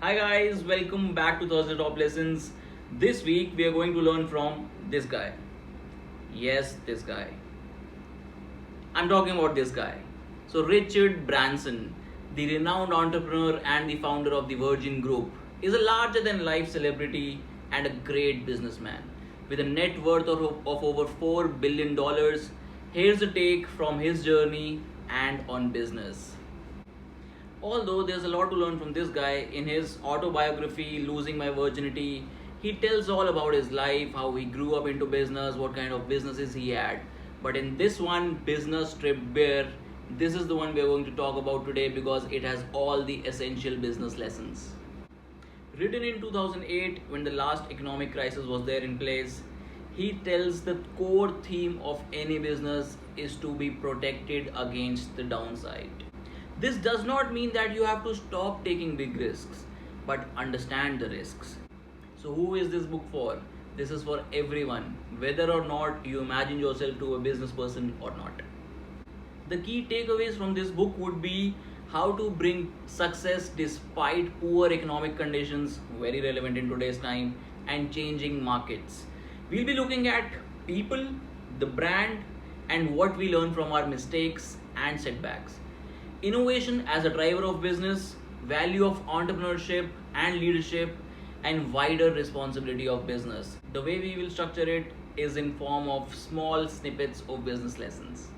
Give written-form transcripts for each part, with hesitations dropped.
Hi guys, welcome back to Thursday Top Lessons. This week we are going to learn from this guy. Yes, this guy. I'm talking about this guy. So, Richard Branson, the renowned entrepreneur and the founder of the Virgin Group, is a larger than life celebrity and a great businessman. With a net worth of over $4 billion, here's a take from his journey and on business. Although there's a lot to learn from this guy, in his autobiography, Losing My Virginity, he tells all about his life, how he grew up into business, what kind of businesses he had. But in this one, Business Stripped Bare, this is the one we are going to talk about today because it has all the essential business lessons. Written in 2008, when the last economic crisis was there in place, he tells the core theme of any business is to be protected against the downside. This does not mean that you have to stop taking big risks, but understand the risks. So, who is this book for? This is for everyone, whether or not you imagine yourself to a business person or not. The key takeaways from this book would be how to bring success despite poor economic conditions, very relevant in today's time, and changing markets. We'll be looking at people, the brand, and what we learn from our mistakes and setbacks. Innovation as a driver of business, value of entrepreneurship and leadership, and wider responsibility of business. The way we will structure it is in form of small snippets of business lessons.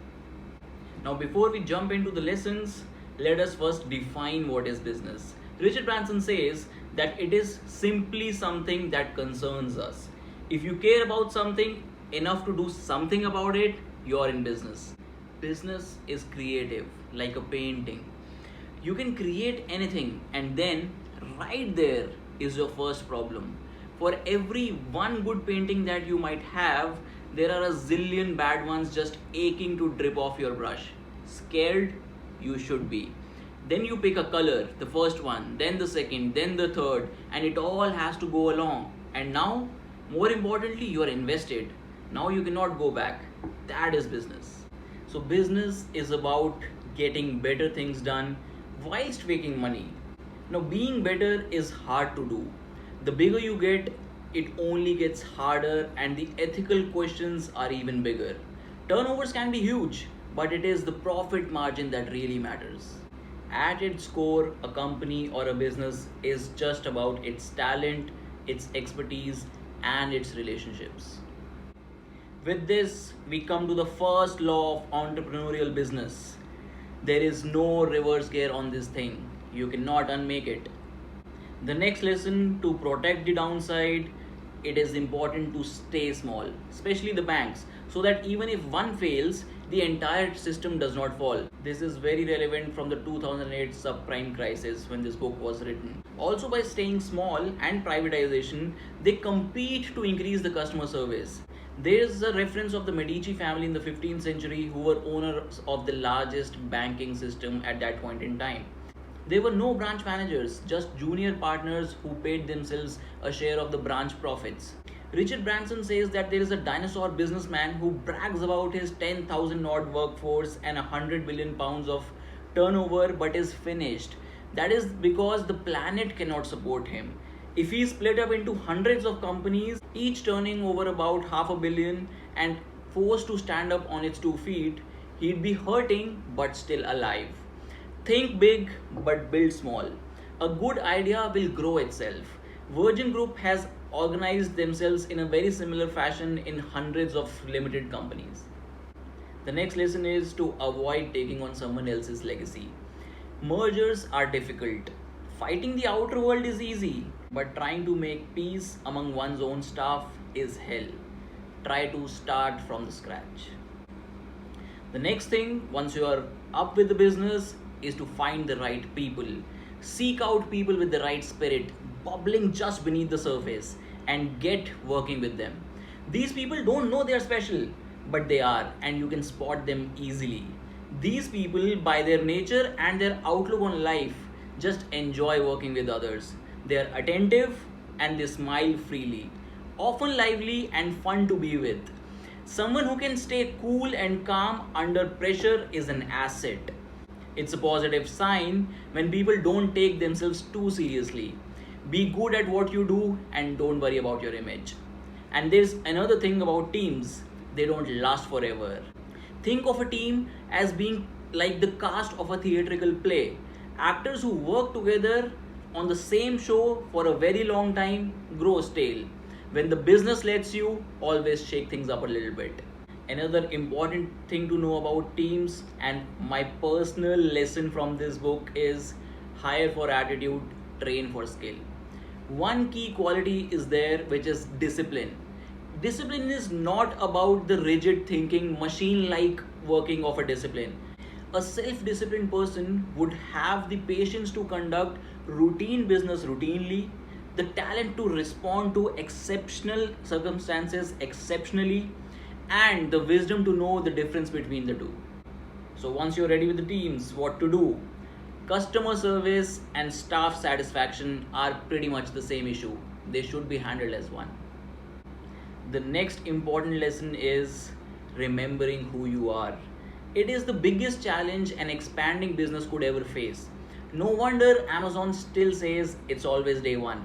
Now, before we jump into the lessons, let us first define what is business. Richard Branson says that it is simply something that concerns us. If you care about something enough to do something about it, you're in business. Business is creative, like a painting. You can create anything, and then right there is your first problem. For every one good painting that you might have, there are a zillion bad ones just aching to drip off your brush. Scared? You should be. Then you pick a color, the first one, then the second, then the third, and it all has to go along. And now, more importantly, you are invested. Now you cannot go back. That is business. So, business is about getting better things done whilst making money. Now, being better is hard to do. The bigger you get, it only gets harder, and the ethical questions are even bigger. Turnovers can be huge, but it is the profit margin that really matters. At its core, a company or a business is just about its talent, its expertise, and its relationships. With this, we come to the first law of entrepreneurial business. There is no reverse gear on this thing. You cannot unmake it. The next lesson, to protect the downside, it is important to stay small, especially the banks, so that even if one fails, the entire system does not fall. This is very relevant from the 2008 subprime crisis when this book was written. Also, by staying small and privatization, they compete to increase the customer service. There is a reference of the Medici family in the 15th century who were owners of the largest banking system at that point in time. There were no branch managers, just junior partners who paid themselves a share of the branch profits. Richard Branson says that there is a dinosaur businessman who brags about his 10,000 odd workforce and £100 billion of turnover but is finished. That is because the planet cannot support him. If he split up into hundreds of companies, each turning over about half a billion and forced to stand up on its 2 feet, he'd be hurting but still alive. Think big but build small. A good idea will grow itself. Virgin Group has organized themselves in a very similar fashion in hundreds of limited companies. The next lesson is to avoid taking on someone else's legacy. Mergers are difficult. Fighting the outer world is easy, but trying to make peace among one's own staff is hell. Try to start from the scratch. The next thing, once you are up with the business, is to find the right people. Seek out people with the right spirit, bubbling just beneath the surface, and get working with them. These people don't know they are special, but they are, and you can spot them easily. These people, by their nature and their outlook on life, just enjoy working with others. They are attentive and they smile freely, often lively and fun to be with. Someone who can stay cool and calm under pressure is an asset. It's a positive sign when people don't take themselves too seriously. Be good at what you do and don't worry about your image. And there's another thing about teams, they don't last forever. Think of a team as being like the cast of a theatrical play. Actors who work together on the same show for a very long time grow stale. When the business lets you, always shake things up a little bit. Another important thing to know about teams, and my personal lesson from this book, is hire for attitude, train for skill. One key quality is there, which is discipline. Discipline is not about the rigid thinking, machine like working of a discipline. A self disciplined person would have the patience to conduct routine business routinely, the talent to respond to exceptional circumstances exceptionally, and the wisdom to know the difference between the two. So, once you're ready with the teams, what to do? Customer service and staff satisfaction are pretty much the same issue. They should be handled as one. The next important lesson is remembering who you are. It is the biggest challenge an expanding business could ever face. No wonder Amazon still says it's always day one.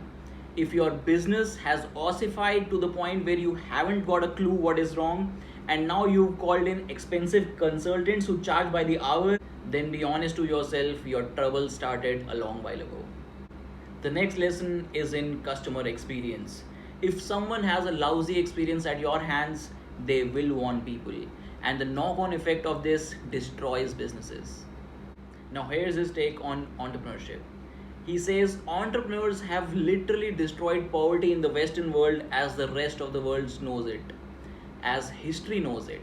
If your business has ossified to the point where you haven't got a clue what is wrong, and now you've called in expensive consultants who charge by the hour, then be honest to yourself, your trouble started a long while ago. The next lesson is in customer experience. If someone has a lousy experience at your hands, they will warn people, and the knock on effect of this destroys businesses. Now, here's his take on entrepreneurship. He says entrepreneurs have literally destroyed poverty in the Western world as the rest of the world knows it, as history knows it.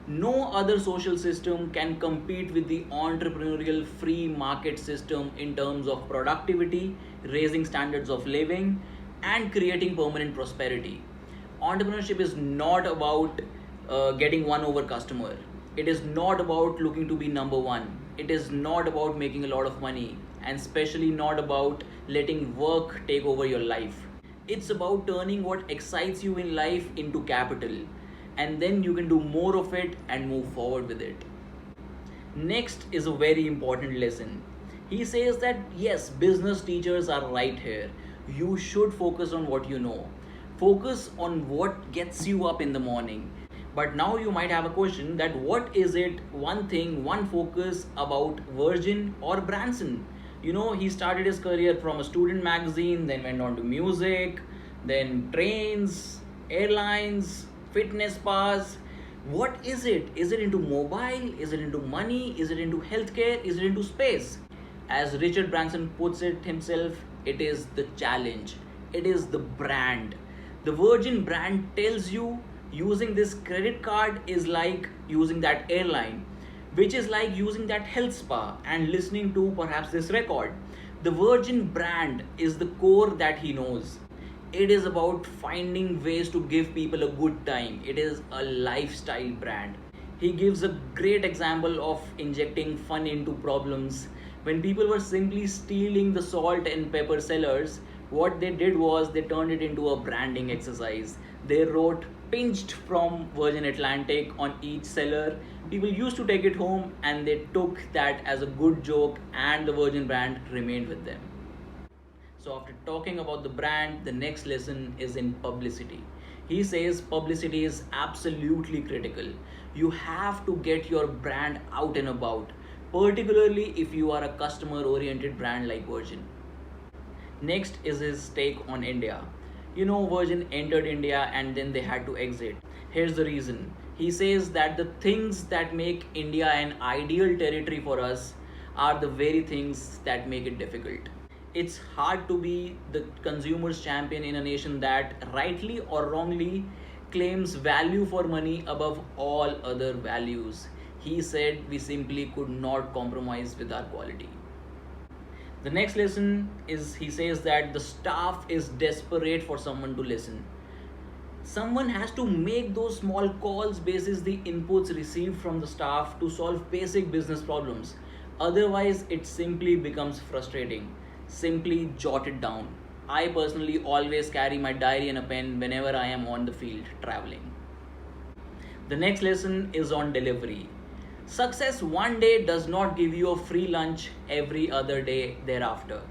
No other social system can compete with the entrepreneurial free market system in terms of productivity, raising standards of living, and creating permanent prosperity. Entrepreneurship is not about getting one over customer. It is not about looking to be number one. It is not about making a lot of money, and especially not about letting work take over your life. It's about turning what excites you in life into capital, and then you can do more of it and move forward with it. Next is a very important lesson. He says that yes, business teachers are right here. You should focus on what you know. Focus on what gets you up in the morning. But now you might have a question that what is it one thing, one focus about Virgin or Branson? He started his career from a student magazine, then went on to music, then trains, airlines, fitness spas. What is it? Is it into mobile? Is it into money? Is it into healthcare? Is it into space? As Richard Branson puts it himself, it is the challenge. It is the brand. The Virgin brand tells you using this credit card is like using that airline, which is like using that health spa and listening to perhaps this record. The Virgin brand is the core that he knows. It is about finding ways to give people a good time. It is a lifestyle brand. He gives a great example of injecting fun into problems. When people were simply stealing the salt and pepper sellers, what they did was they turned it into a branding exercise. They wrote pinched from Virgin Atlantic on each seller. People used to take it home and they took that as a good joke, and the Virgin brand remained with them. So, after talking about the brand, the next lesson is in publicity. He says publicity is absolutely critical. You have to get your brand out and about, particularly if you are a customer oriented brand like Virgin. Next is his take on India. Virgin entered India and then they had to exit. Here's the reason. He says that the things that make India an ideal territory for us are the very things that make it difficult. It's hard to be the consumer's champion in a nation that, rightly or wrongly, claims value for money above all other values. He said we simply could not compromise with our quality. The next lesson is he says that the staff is desperate for someone to listen. Someone has to make those small calls basis the inputs received from the staff to solve basic business problems. Otherwise, it simply becomes frustrating. Simply jot it down. I personally always carry my diary and a pen whenever I am on the field traveling. The next lesson is on delivery. Success one day does not give you a free lunch every other day thereafter.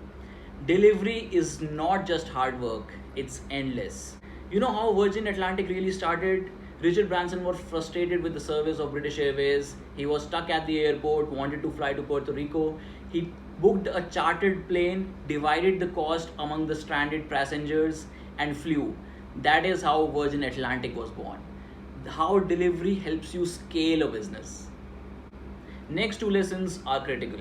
Delivery is not just hard work, it's endless. You know how Virgin Atlantic really started? Richard Branson was frustrated with the service of British Airways. He was stuck at the airport, wanted to fly to Puerto Rico. He booked a chartered plane, divided the cost among the stranded passengers, and flew. That is how Virgin Atlantic was born. How delivery helps you scale a business. Next two lessons are critical.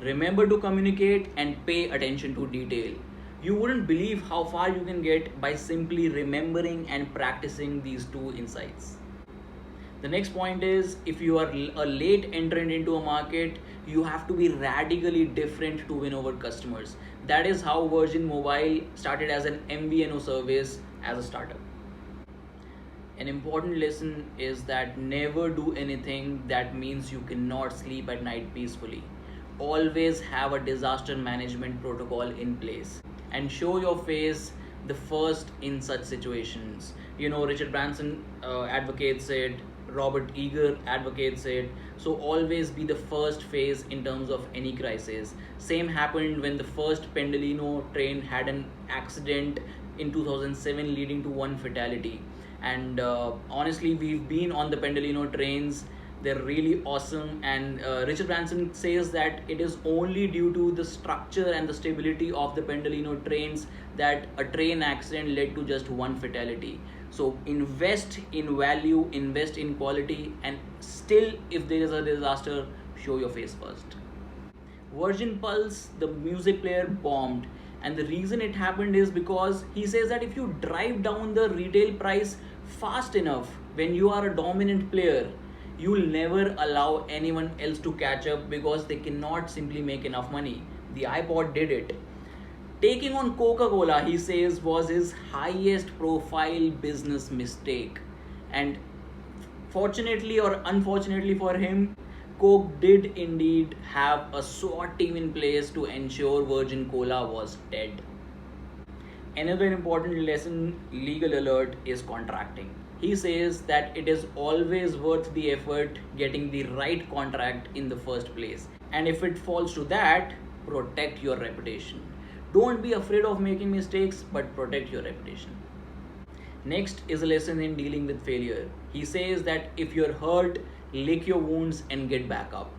Remember to communicate and pay attention to detail. You wouldn't believe how far you can get by simply remembering and practicing these two insights. The next point is, if you are a late entrant into a market, you have to be radically different to win over customers. That is how Virgin Mobile started as an MVNO service as a startup. An important lesson is that never do anything that means you cannot sleep at night peacefully. Always have a disaster management protocol in place and show your face the first in such situations. You know, Richard Branson advocates it, Robert Eager advocates it. So always be the first phase in terms of any crisis. Same happened when the first Pendolino train had an accident in 2007, leading to one fatality. And honestly, we've been on the Pendolino trains. They're really awesome. And Richard Branson says that it is only due to the structure and the stability of the Pendolino trains that a train accident led to just one fatality. So invest in value, invest in quality, and still, if there is a disaster, show your face first. Virgin Pulse, the music player, bombed. And the reason it happened is because he says that if you drive down the retail price fast enough when you are a dominant player, you will never allow anyone else to catch up because they cannot simply make enough money. The iPod did it. Taking on Coca Cola, he says, was his highest profile business mistake. And fortunately or unfortunately for him, Coke did indeed have a SWAT team in place to ensure Virgin Cola was dead. Another important lesson, legal alert, is contracting. He says that it is always worth the effort getting the right contract in the first place. And if it falls to that, protect your reputation. Don't be afraid of making mistakes, but protect your reputation. Next is a lesson in dealing with failure. He says that if you're hurt, lick your wounds and get back up.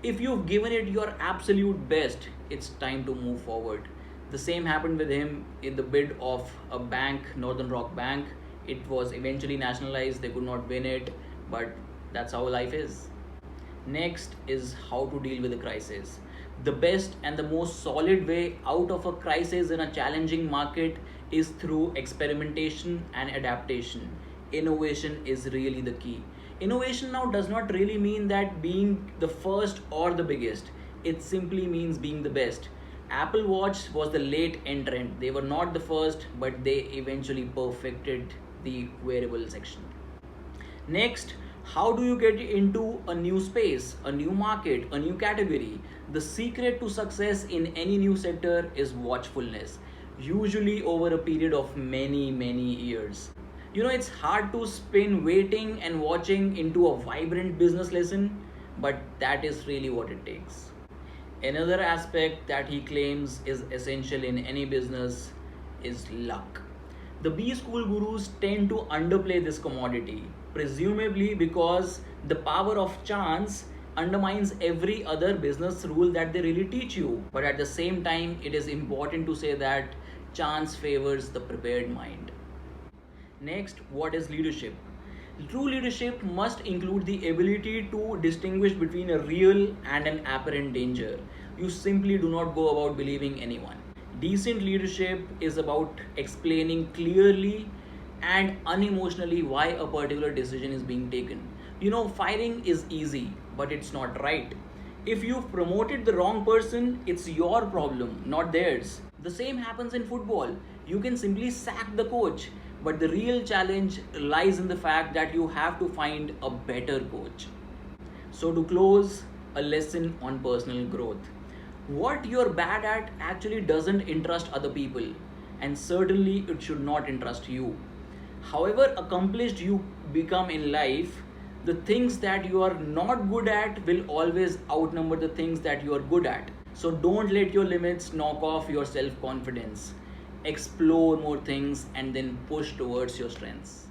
If you've given it your absolute best, it's time to move forward. The same happened with him in the bid of a bank, Northern Rock Bank. It was eventually nationalized, they could not win it, but that's how life is. Next is how to deal with a crisis. The best and the most solid way out of a crisis in a challenging market is through experimentation and adaptation. Innovation is really the key. Innovation now does not really mean that being the first or the biggest. It simply means being the best. Apple Watch was the late entrant. They were not the first, but they eventually perfected the wearable section. Next, how do you get into a new space, a new market, a new category? The secret to success in any new sector is watchfulness, usually over a period of many years. You know, it's hard to spin waiting and watching into a vibrant business lesson, but that is really what it takes. Another aspect that he claims is essential in any business is luck. The B school gurus tend to underplay this commodity, presumably because the power of chance undermines every other business rule that they really teach you. But at the same time, it is important to say that chance favors the prepared mind. Next, what is leadership? True leadership must include the ability to distinguish between a real and an apparent danger. You simply do not go about believing anyone. Decent leadership is about explaining clearly and unemotionally why a particular decision is being taken. You know, firing is easy, but it's not right. If you've promoted the wrong person, it's your problem, not theirs. The same happens in football. You can simply sack the coach, but the real challenge lies in the fact that you have to find a better coach. So, to close, a lesson on personal growth. What you're bad at actually doesn't interest other people, and certainly it should not interest you. However accomplished you become in life, the things that you are not good at will always outnumber the things that you are good at. So don't let your limits knock off your self confidence. Explore more things and then push towards your strengths.